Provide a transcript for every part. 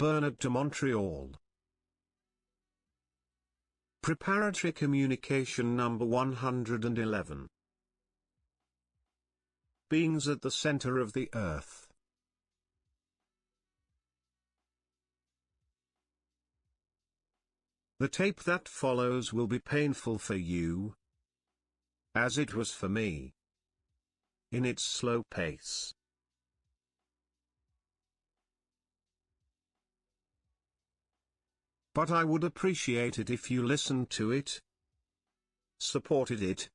Bernard de Montreal. Preparatory Communication number 111. Beings at the center of the earth. The tape that follows will be painful for you, as it was for me, in its slow pace. But I would appreciate it if you listened to it, supported it.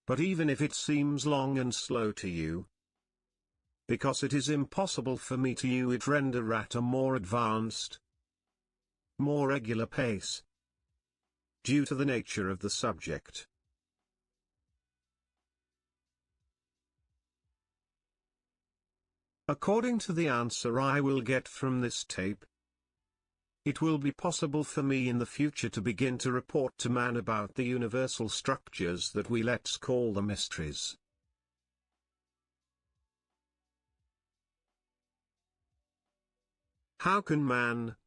But even if it seems long and slow to you, because it is impossible for me to you it render at a more advanced, more regular pace, due to the nature of the subject. According to the answer I will get from this tape, it will be possible for me in the future to begin to report to man about the universal structures that we let's call the mysteries. How can man,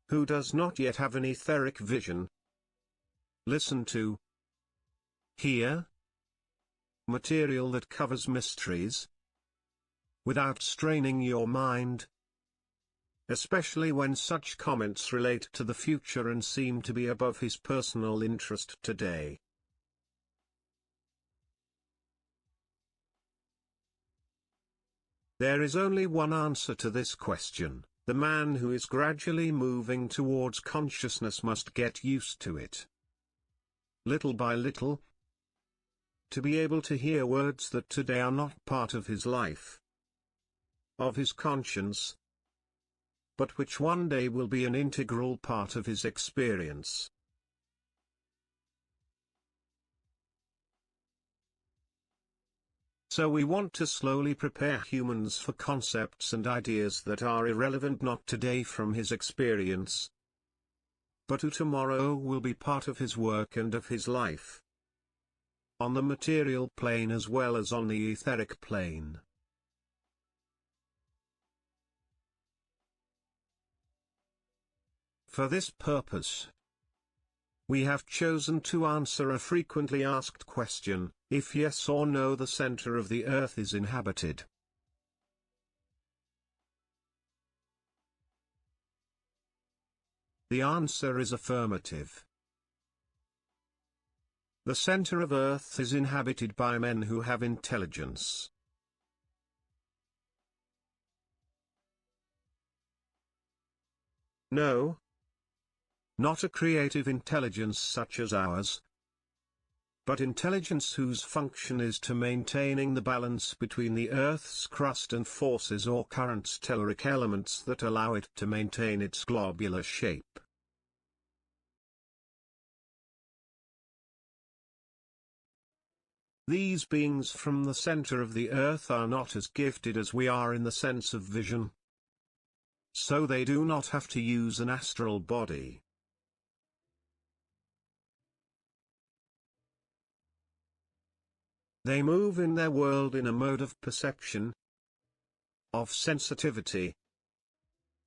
who does not yet have an etheric vision, listen to, hear, material that covers mysteries, without straining your mind? Especially when such comments relate to the future and seem to be above his personal interest today. There is only one answer to this question: the man who is gradually moving towards consciousness must get used to it. Little by little, to be able to hear words that today are not part of his life, of his conscience, but which one day will be an integral part of his experience. So we want to slowly prepare humans for concepts and ideas that are irrelevant not today from his experience, but who tomorrow will be part of his work and of his life, on the material plane as well as on the etheric plane. For this purpose, we have chosen to answer a frequently asked question: if yes or no the center of the earth is inhabited. The answer is affirmative. The center of earth is inhabited by men who have intelligence. No, not a creative intelligence such as ours, but intelligence whose function is to maintaining the balance between the Earth's crust and forces or currents, telluric elements that allow it to maintain its globular shape. These beings from the center of the Earth are not as gifted as we are in the sense of vision, so they do not have to use an astral body. They move in their world in a mode of perception, of sensitivity,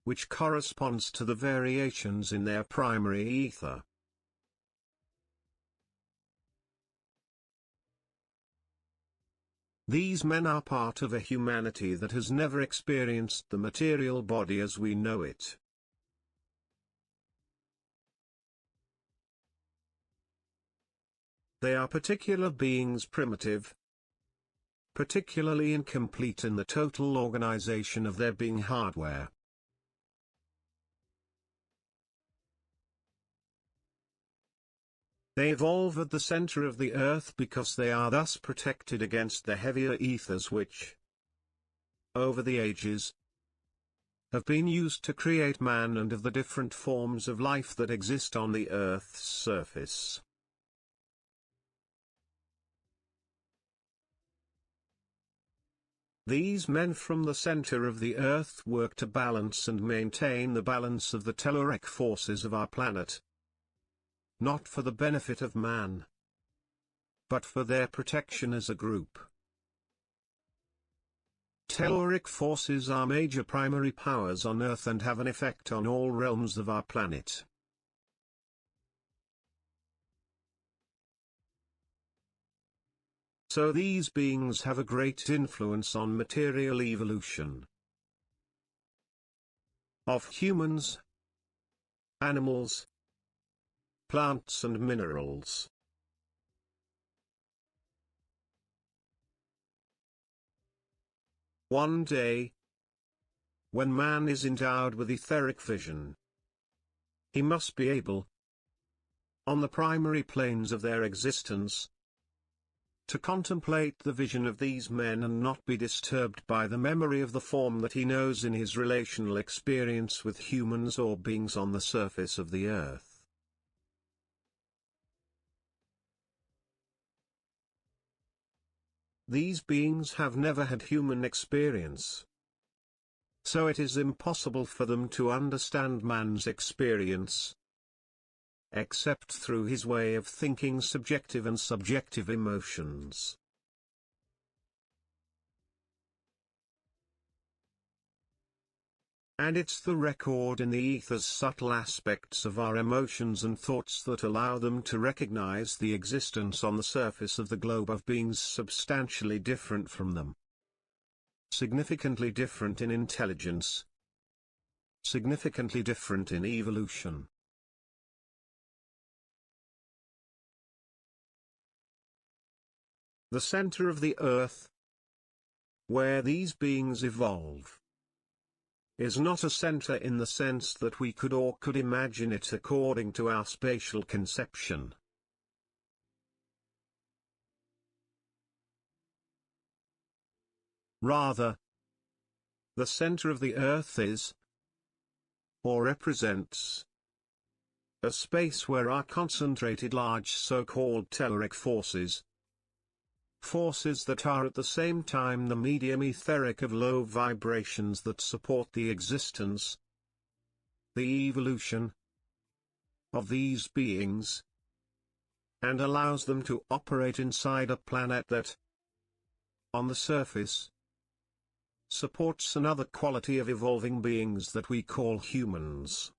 which corresponds to the variations in their primary ether. These men are part of a humanity that has never experienced the material body as we know it. They are particular beings, primitive, particularly incomplete in the total organization of their being hardware. They evolve at the center of the Earth because they are thus protected against the heavier ethers which, over the ages, have been used to create man and of the different forms of life that exist on the Earth's surface. These men from the center of the Earth work to balance and maintain the balance of the telluric forces of our planet. Not for the benefit of man, but for their protection as a group. Telluric forces are major primary powers on Earth and have an effect on all realms of our planet. So these beings have a great influence on material evolution of humans, animals, plants and minerals. One day, when man is endowed with etheric vision, he must be able, on the primary planes of their existence, to contemplate the vision of these men and not be disturbed by the memory of the form that he knows in his relational experience with humans or beings on the surface of the earth. These beings have never had human experience. So it is impossible for them to understand man's experience, except through his way of thinking subjective and subjective emotions. And it's the record in the ether's subtle aspects of our emotions and thoughts that allow them to recognize the existence on the surface of the globe of beings substantially different from them. Significantly different in intelligence. Significantly different in evolution. The center of the earth, where these beings evolve, is not a center in the sense that we could or could imagine it according to our spatial conception. Rather, the center of the earth is, or represents, a space where are concentrated large so-called telluric forces, forces that are at the same time the medium etheric of low vibrations that support the existence, the evolution of these beings, and allows them to operate inside a planet that, on the surface, supports another quality of evolving beings that we call humans.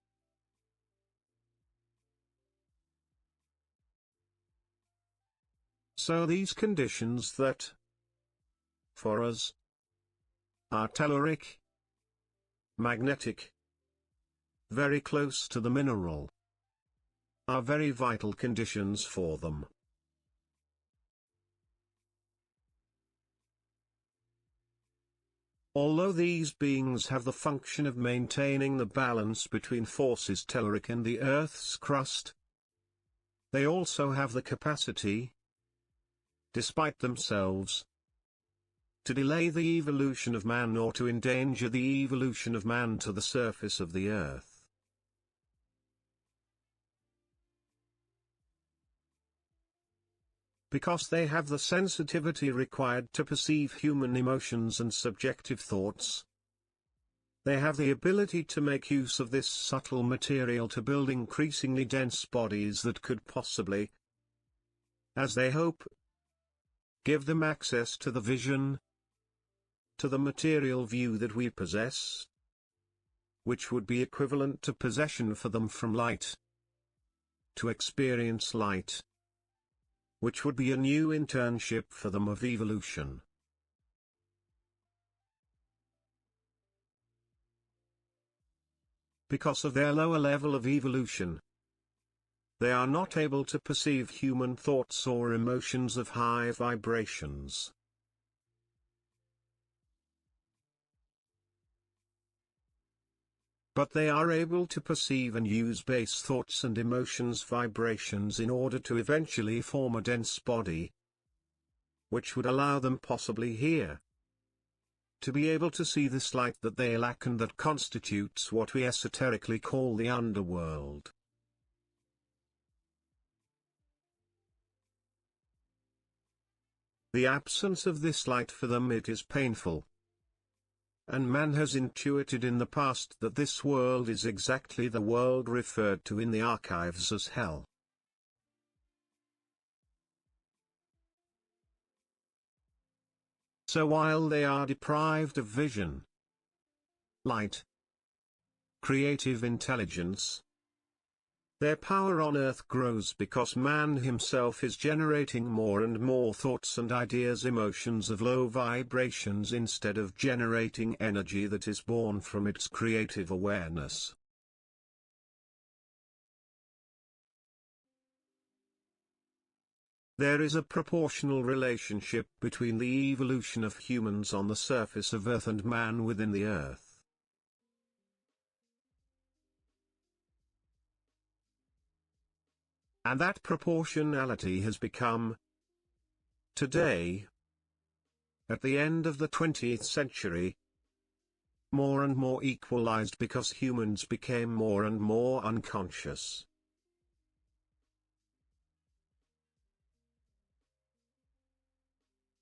So these conditions that, for us, are telluric, magnetic, very close to the mineral, are very vital conditions for them. Although these beings have the function of maintaining the balance between forces telluric and the Earth's crust, they also have the capacity, despite themselves, to delay the evolution of man or to endanger the evolution of man to the surface of the earth. Because they have the sensitivity required to perceive human emotions and subjective thoughts, they have the ability to make use of this subtle material to build increasingly dense bodies that could possibly, as they hope, give them access to the vision, to the material view that we possess, which would be equivalent to possession for them from light, to experience light, which would be a new internship for them of evolution. Because of their lower level of evolution, they are not able to perceive human thoughts or emotions of high vibrations. But they are able to perceive and use base thoughts and emotions vibrations in order to eventually form a dense body, which would allow them possibly here to be able to see this light that they lack and that constitutes what we esoterically call the underworld. The absence of this light for them, it is painful. And man has intuited in the past that this world is exactly the world referred to in the archives as hell. So while they are deprived of vision, light, creative intelligence, their power on earth grows because man himself is generating more and more thoughts and ideas, emotions of low vibrations, instead of generating energy that is born from its creative awareness. There is a proportional relationship between the evolution of humans on the surface of Earth and man within the Earth. And that proportionality has become, today, at the end of the 20th century, more and more equalized because humans became more and more unconscious.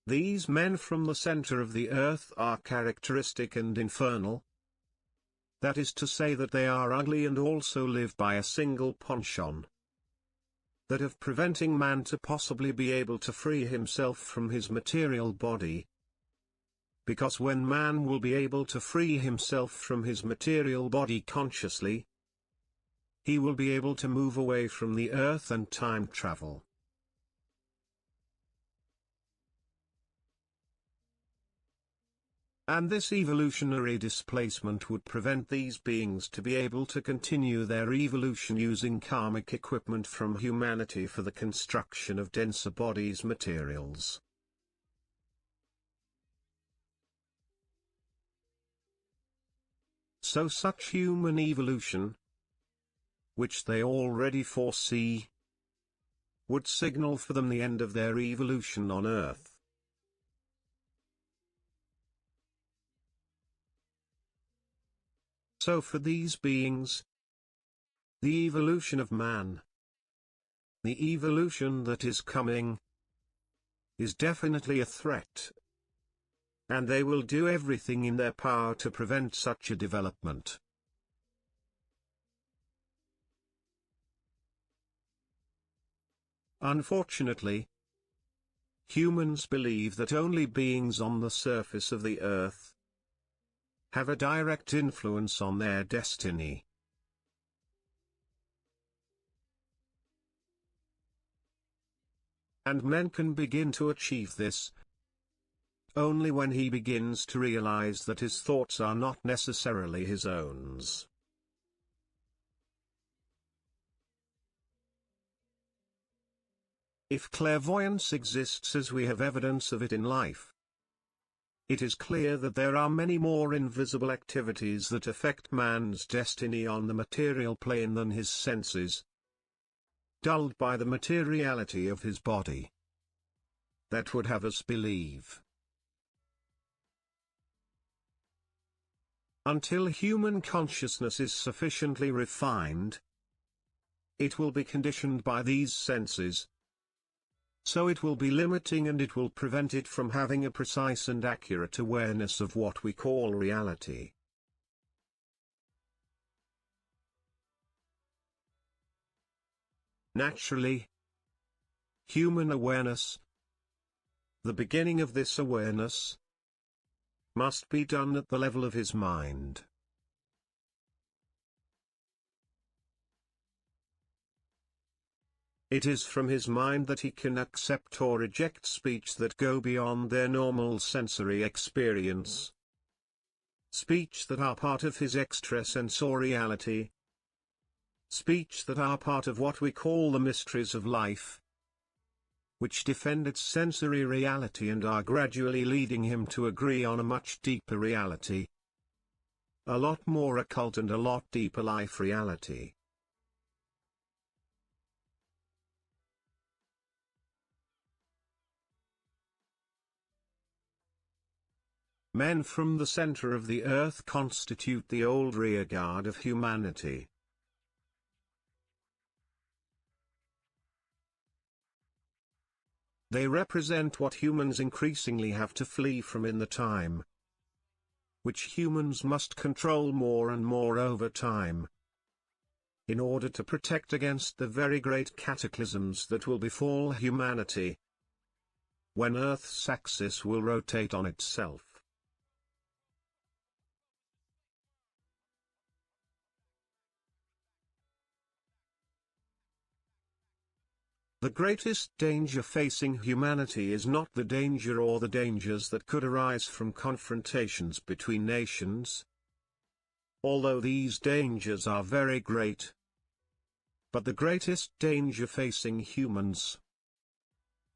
These men from the center of the earth are characteristic and infernal. That is to say that they are ugly and also live by a single penchant, that of preventing man to possibly be able to free himself from his material body. Because when man will be able to free himself from his material body consciously, he will be able to move away from the earth and time travel. And this evolutionary displacement would prevent these beings to be able to continue their evolution using karmic equipment from humanity for the construction of denser bodies materials. So such human evolution, which they already foresee, would signal for them the end of their evolution on Earth. So for these beings, the evolution of man, the evolution that is coming, is definitely a threat. And they will do everything in their power to prevent such a development. Unfortunately, humans believe that only beings on the surface of the earth have a direct influence on their destiny. And men can begin to achieve this only when he begins to realize that his thoughts are not necessarily his own. If clairvoyance exists as we have evidence of it in life, it is clear that there are many more invisible activities that affect man's destiny on the material plane than his senses, dulled by the materiality of his body, that would have us believe. Until human consciousness is sufficiently refined, it will be conditioned by these senses. So it will be limiting and it will prevent it from having a precise and accurate awareness of what we call reality. Naturally, human awareness, the beginning of this awareness, must be done at the level of his mind. It is from his mind that he can accept or reject speech that go beyond their normal sensory experience. Speech that are part of his extrasensoriality. Speech that are part of what we call the mysteries of life, which defend its sensory reality and are gradually leading him to agree on a much deeper reality. A lot more occult and a lot deeper life reality. Men from the center of the earth constitute the old rearguard of humanity. They represent what humans increasingly have to flee from in the time, which humans must control more and more over time, in order to protect against the very great cataclysms that will befall humanity. when Earth's axis will rotate on itself. The greatest danger facing humanity is not the danger or the dangers that could arise from confrontations between nations, although these dangers are very great. But the greatest danger facing humans,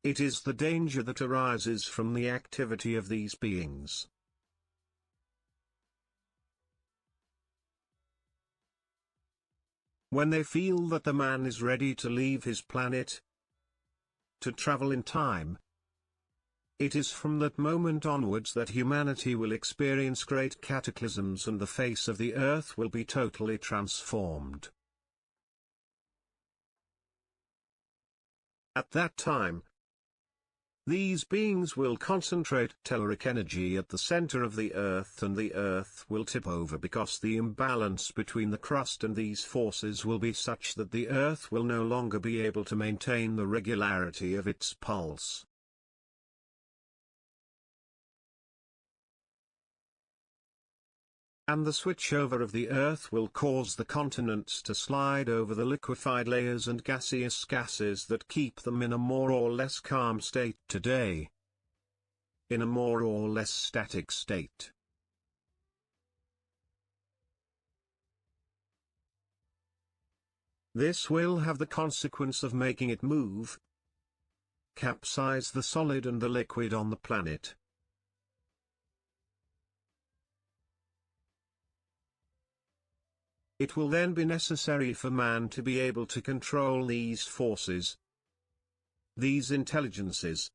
it is the danger that arises from the activity of these beings. When they feel that the man is ready to leave his planet, to travel in time, it is from that moment onwards that humanity will experience great cataclysms and the face of the earth will be totally transformed. At that time, these beings will concentrate telluric energy at the center of the earth and the earth will tip over because the imbalance between the crust and these forces will be such that the earth will no longer be able to maintain the regularity of its pulse. And the switchover of the earth will cause the continents to slide over the liquefied layers and gaseous gases that keep them in a more or less calm state today, in a more or less static state. This will have the consequence of making it move, capsize the solid and the liquid on the planet. It will then be necessary for man to be able to control these forces, these intelligences,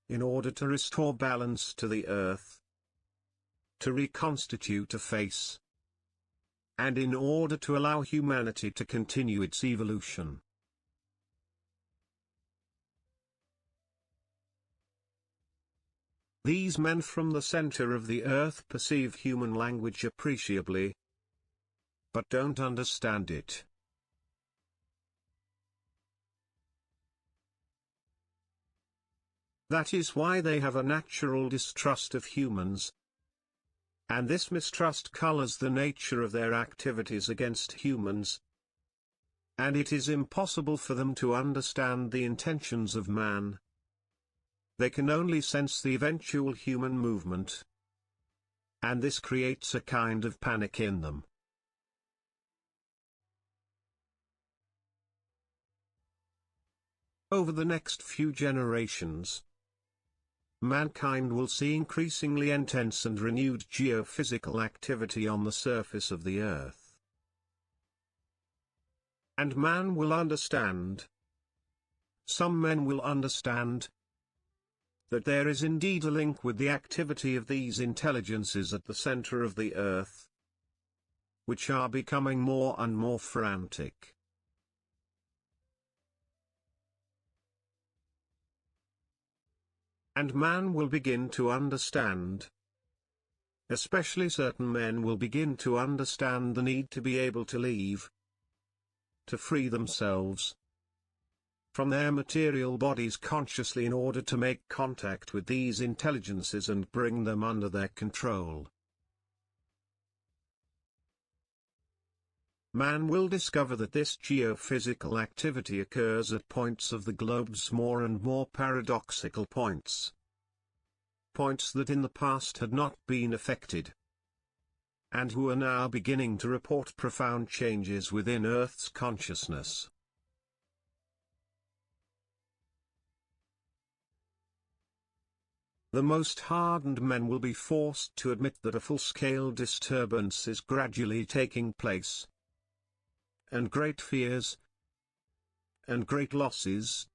in order to restore balance to the earth, to reconstitute a face, and in order to allow humanity to continue its evolution. These men from the center of the earth perceive human language appreciably, but don't understand it. That is why they have a natural distrust of humans, and this mistrust colors the nature of their activities against humans, and it is impossible for them to understand the intentions of man. They can only sense the eventual human movement, and this creates a kind of panic in them. Over the next few generations, mankind will see increasingly intense and renewed geophysical activity on the surface of the earth. And man will understand, some men will understand, that there is indeed a link with the activity of these intelligences at the center of the earth, which are becoming more and more frantic. And man will begin to understand, especially certain men will begin to understand the need to be able to leave, to free themselves from their material bodies consciously in order to make contact with these intelligences and bring them under their control. Man will discover that this geophysical activity occurs at points of the globe's more and more paradoxical points. Points that in the past had not been affected, and who are now beginning to report profound changes within Earth's consciousness. The most hardened men will be forced to admit that a full-scale disturbance is gradually taking place, and great fears and great losses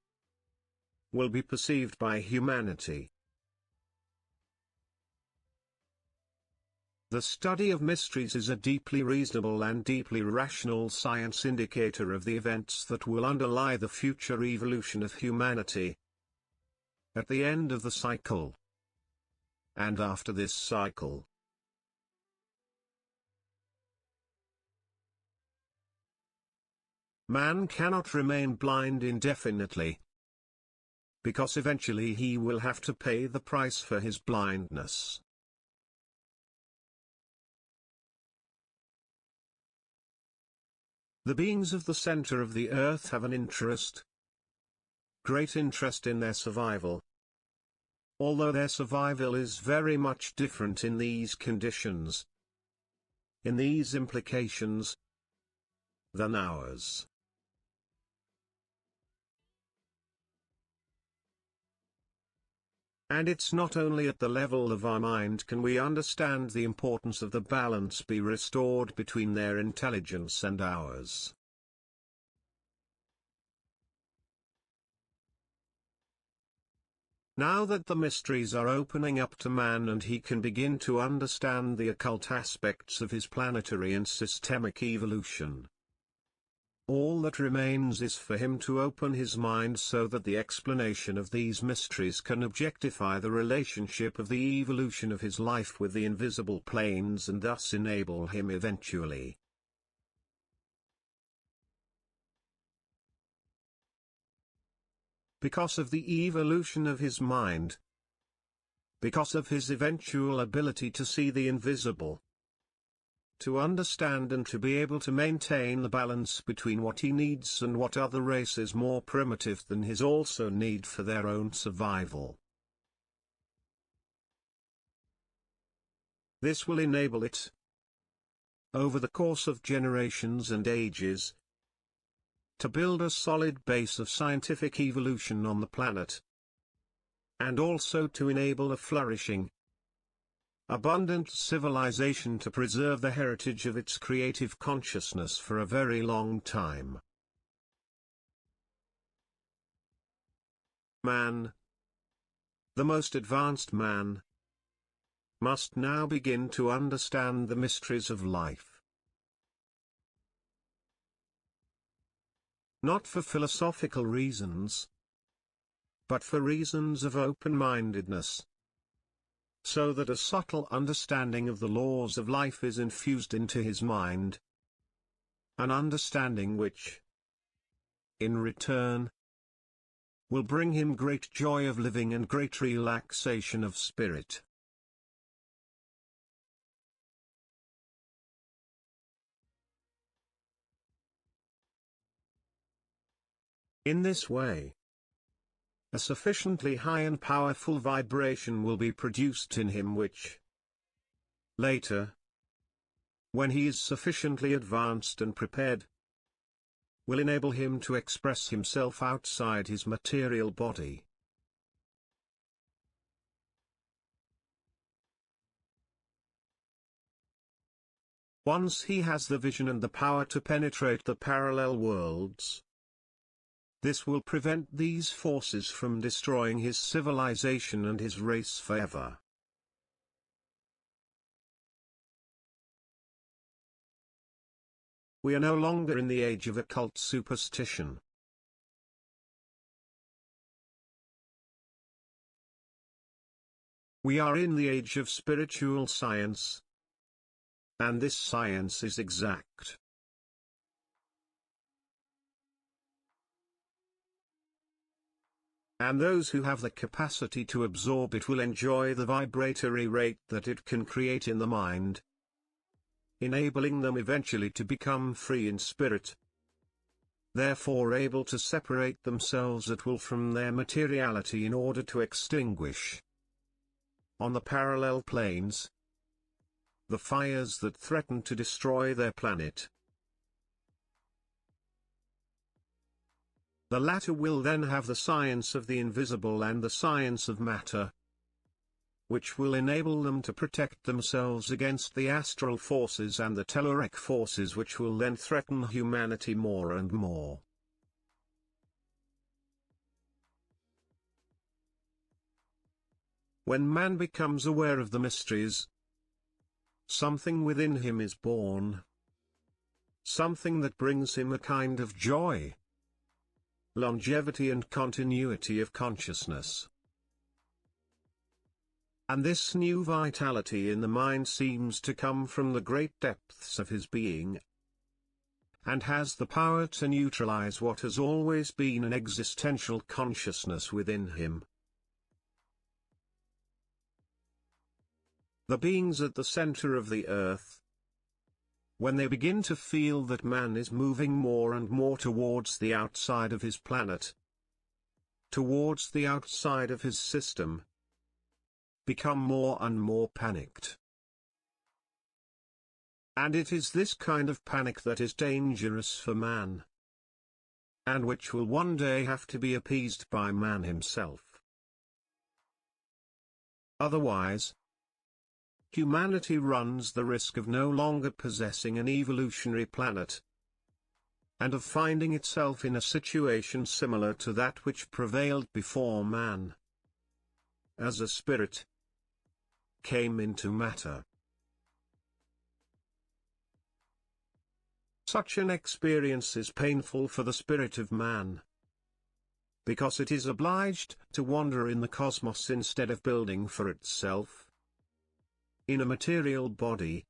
will be perceived by humanity. The study of mysteries is a deeply reasonable and deeply rational science indicator of the events that will underlie the future evolution of humanity at the end of the cycle, and after this cycle. Man cannot remain blind indefinitely. because eventually he will have to pay the price for his blindness. The beings of the center of the earth have an great interest in their survival. Although their survival is very much different in these conditions, in these implications, than ours. And it's not only at the level of our mind can we understand the importance of the balance be restored between their intelligence and ours. Now that the mysteries are opening up to man and he can begin to understand the occult aspects of his planetary and systemic evolution, all that remains is for him to open his mind so that the explanation of these mysteries can objectify the relationship of the evolution of his life with the invisible planes and thus enable him eventually because of the evolution of his mind, because of his eventual ability to see the invisible, to understand and to be able to maintain the balance between what he needs and what other races more primitive than his also need for their own survival. This will enable it, over the course of generations and ages, to build a solid base of scientific evolution on the planet, and also to enable a flourishing, abundant civilization to preserve the heritage of its creative consciousness for a very long time. Man, the most advanced man, must now begin to understand the mysteries of life. Not for philosophical reasons, but for reasons of open-mindedness, so that a subtle understanding of the laws of life is infused into his mind, an understanding which, in return, will bring him great joy of living and great relaxation of spirit. In this way, a sufficiently high and powerful vibration will be produced in him which, later, when he is sufficiently advanced and prepared, will enable him to express himself outside his material body. Once he has the vision and the power to penetrate the parallel worlds, this will prevent these forces from destroying his civilization and his race forever. We are no longer in the age of occult superstition. We are in the age of spiritual science, and this science is exact. And those who have the capacity to absorb it will enjoy the vibratory rate that it can create in the mind, enabling them eventually to become free in spirit, therefore able to separate themselves at will from their materiality in order to extinguish, on the parallel planes, the fires that threaten to destroy their planet. The latter will then have the science of the invisible and the science of matter, which will enable them to protect themselves against the astral forces and the telluric forces which will then threaten humanity more and more. When man becomes aware of the mysteries, something within him is born, something that brings him a kind of joy, longevity and continuity of consciousness. And this new vitality in the mind seems to come from the great depths of his being, and has the power to neutralize what has always been an existential consciousness within him. The beings at the center of the earth, when they begin to feel that man is moving more and more towards the outside of his planet, towards the outside of his system, become more and more panicked. And it is this kind of panic that is dangerous for man, and which will one day have to be appeased by man himself. Otherwise, humanity runs the risk of no longer possessing an evolutionary planet, and of finding itself in a situation similar to that which prevailed before man, as a spirit came into matter. Such an experience is painful for the spirit of man, because it is obliged to wander in the cosmos instead of building for itself in a material body,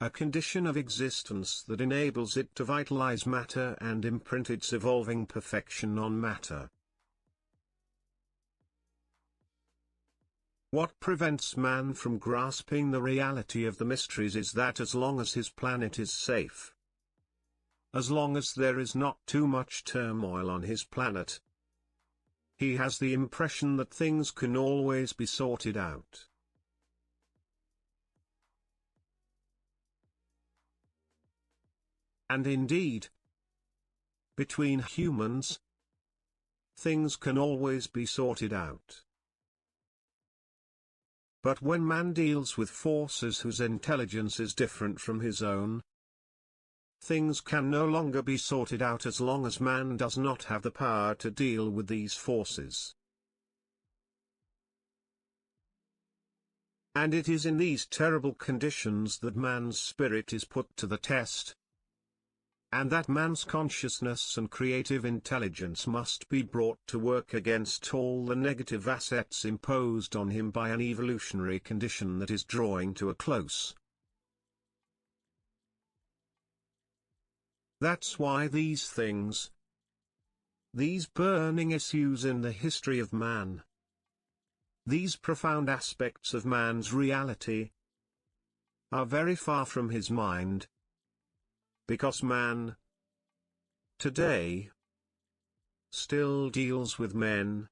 a condition of existence that enables it to vitalize matter and imprint its evolving perfection on matter. What prevents man from grasping the reality of the mysteries is that as long as his planet is safe, as long as there is not too much turmoil on his planet, he has the impression that things can always be sorted out. And indeed, between humans, things can always be sorted out. But when man deals with forces whose intelligence is different from his own, things can no longer be sorted out as long as man does not have the power to deal with these forces. And it is in these terrible conditions that man's spirit is put to the test, and that man's consciousness and creative intelligence must be brought to work against all the negative assets imposed on him by an evolutionary condition that is drawing to a close. That's why these things, these burning issues in the history of man, these profound aspects of man's reality, are very far from his mind, because man, today, still deals with men,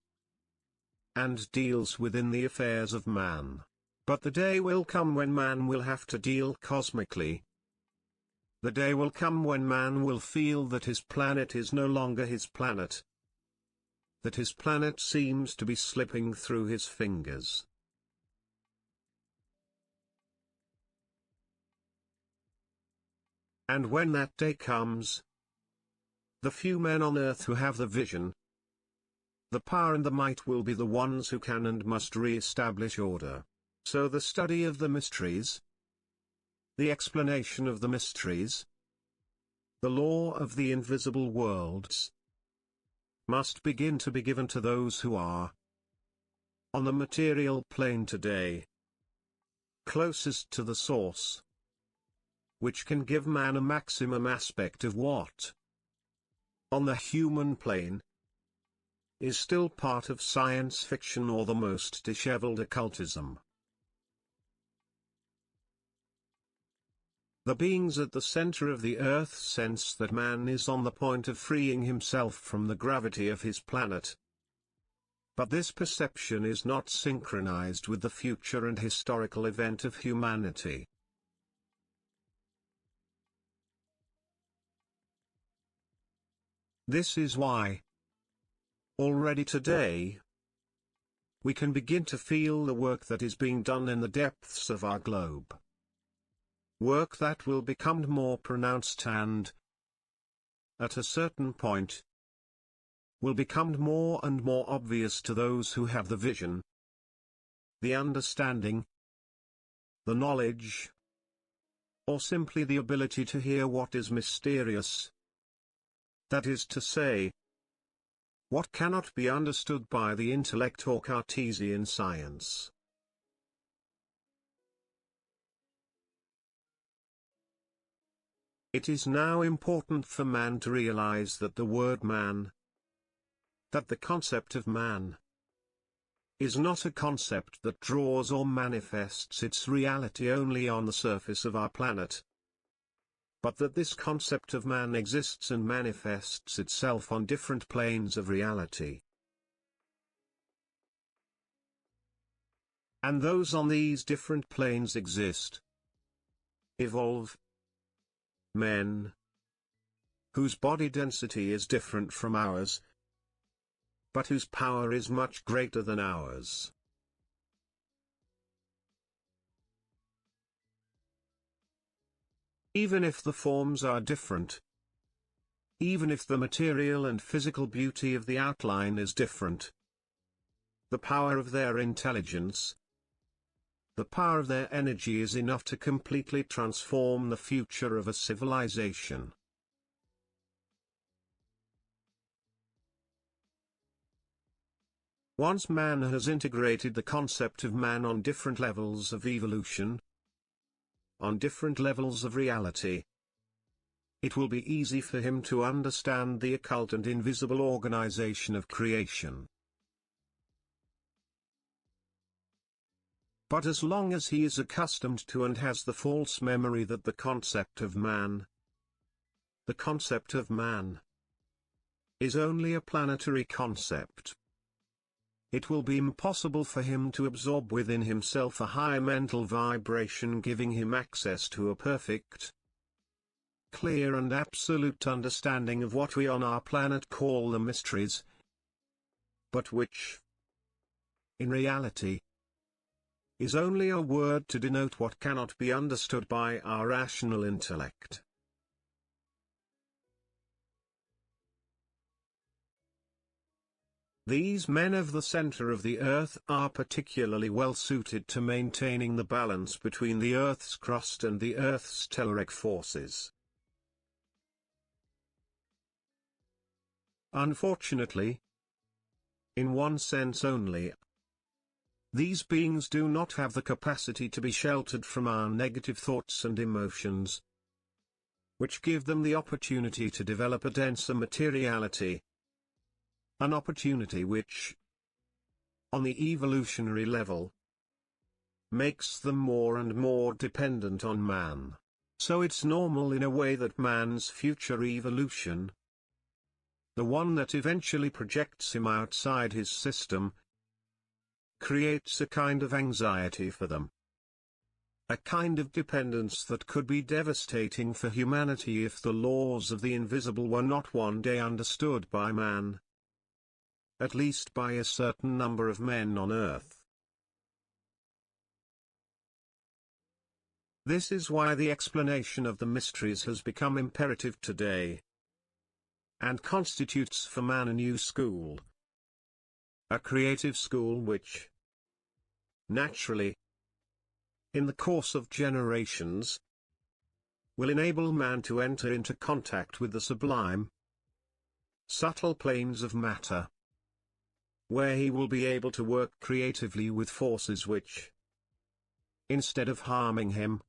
and deals within the affairs of man. But the day will come when man will have to deal cosmically. The day will come when man will feel that his planet is no longer his planet, that his planet seems to be slipping through his fingers. And when that day comes, the few men on earth who have the vision, the power and the might will be the ones who can and must re-establish order. So the study of the mysteries, the explanation of the mysteries, the law of the invisible worlds, must begin to be given to those who are on the material plane today, closest to the source, which can give man a maximum aspect of what, on the human plane, is still part of science fiction or the most disheveled occultism. The beings at the center of the earth sense that man is on the point of freeing himself from the gravity of his planet. But this perception is not synchronized with the future and historical event of humanity. This is why, already today, we can begin to feel the work that is being done in the depths of our globe. Work that will become more pronounced and, at a certain point, will become more and more obvious to those who have the vision, the understanding, the knowledge, or simply the ability to hear what is mysterious. That is to say, what cannot be understood by the intellect or Cartesian science. It is now important for man to realize that the word man, that the concept of man, is not a concept that draws or manifests its reality only on the surface of our planet, but that this concept of man exists and manifests itself on different planes of reality. And those on these different planes exist, evolve, men, whose body density is different from ours, but whose power is much greater than ours. Even if the forms are different, even if the material and physical beauty of the outline is different, the power of their intelligence, the power of their energy is enough to completely transform the future of a civilization. Once man has integrated the concept of man on different levels of evolution, on different levels of reality, it will be easy for him to understand the occult and invisible organization of creation. But as long as he is accustomed to and has the false memory that the concept of man is only a planetary concept, it will be impossible for him to absorb within himself a higher mental vibration giving him access to a perfect, clear and absolute understanding of what we on our planet call the mysteries, but which, in reality, is only a word to denote what cannot be understood by our rational intellect. These men of the center of the earth are particularly well suited to maintaining the balance between the earth's crust and the earth's telluric forces. Unfortunately, in one sense only, these beings do not have the capacity to be sheltered from our negative thoughts and emotions, which give them the opportunity to develop a denser materiality, an opportunity which, on the evolutionary level, makes them more and more dependent on man. So it's normal in a way that man's future evolution, the one that eventually projects him outside his system, creates a kind of anxiety for them. A kind of dependence that could be devastating for humanity if the laws of the invisible were not one day understood by man, at least by a certain number of men on earth. This is why the explanation of the mysteries has become imperative today, and constitutes for man a new school, a creative school which, naturally, in the course of generations, will enable man to enter into contact with the sublime, subtle planes of matter, where he will be able to work creatively with forces which, instead of harming him,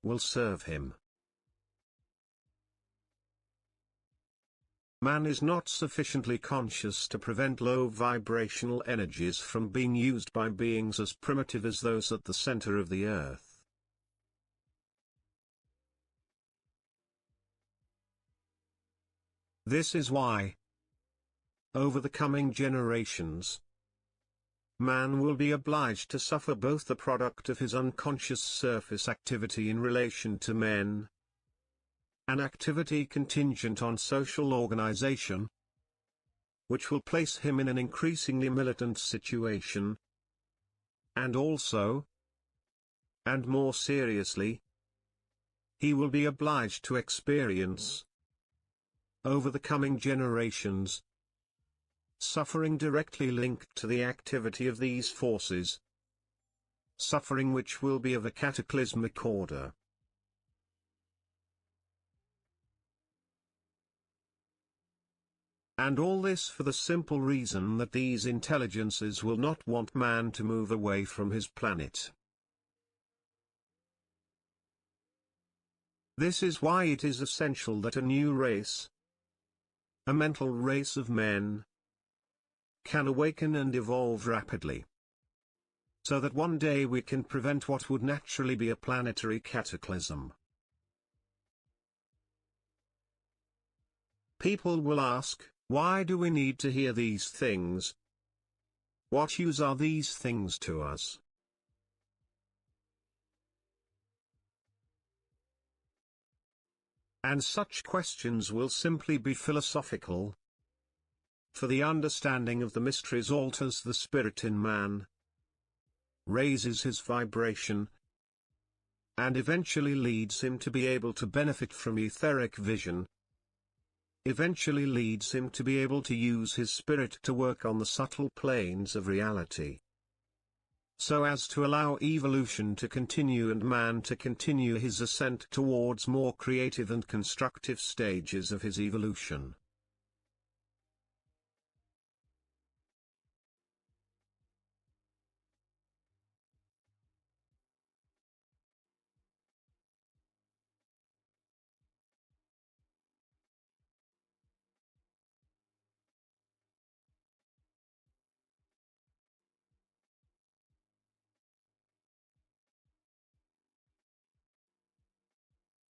will serve him. Man is not sufficiently conscious to prevent low vibrational energies from being used by beings as primitive as those at the center of the earth. This is why, over the coming generations, man will be obliged to suffer both the product of his unconscious surface activity in relation to men, an activity contingent on social organization, which will place him in an increasingly militant situation, and also, and more seriously, he will be obliged to experience, over the coming generations, suffering directly linked to the activity of these forces, suffering which will be of a cataclysmic order. And all this for the simple reason that these intelligences will not want man to move away from his planet. This is why it is essential that a new race, a mental race of men, can awaken and evolve rapidly, so that one day we can prevent what would naturally be a planetary cataclysm. People will ask, why do we need to hear these things? What use are these things to us? And such questions will simply be philosophical. For the understanding of the mysteries alters the spirit in man, raises his vibration, and eventually leads him to be able to benefit from etheric vision, eventually leads him to be able to use his spirit to work on the subtle planes of reality, so as to allow evolution to continue and man to continue his ascent towards more creative and constructive stages of his evolution.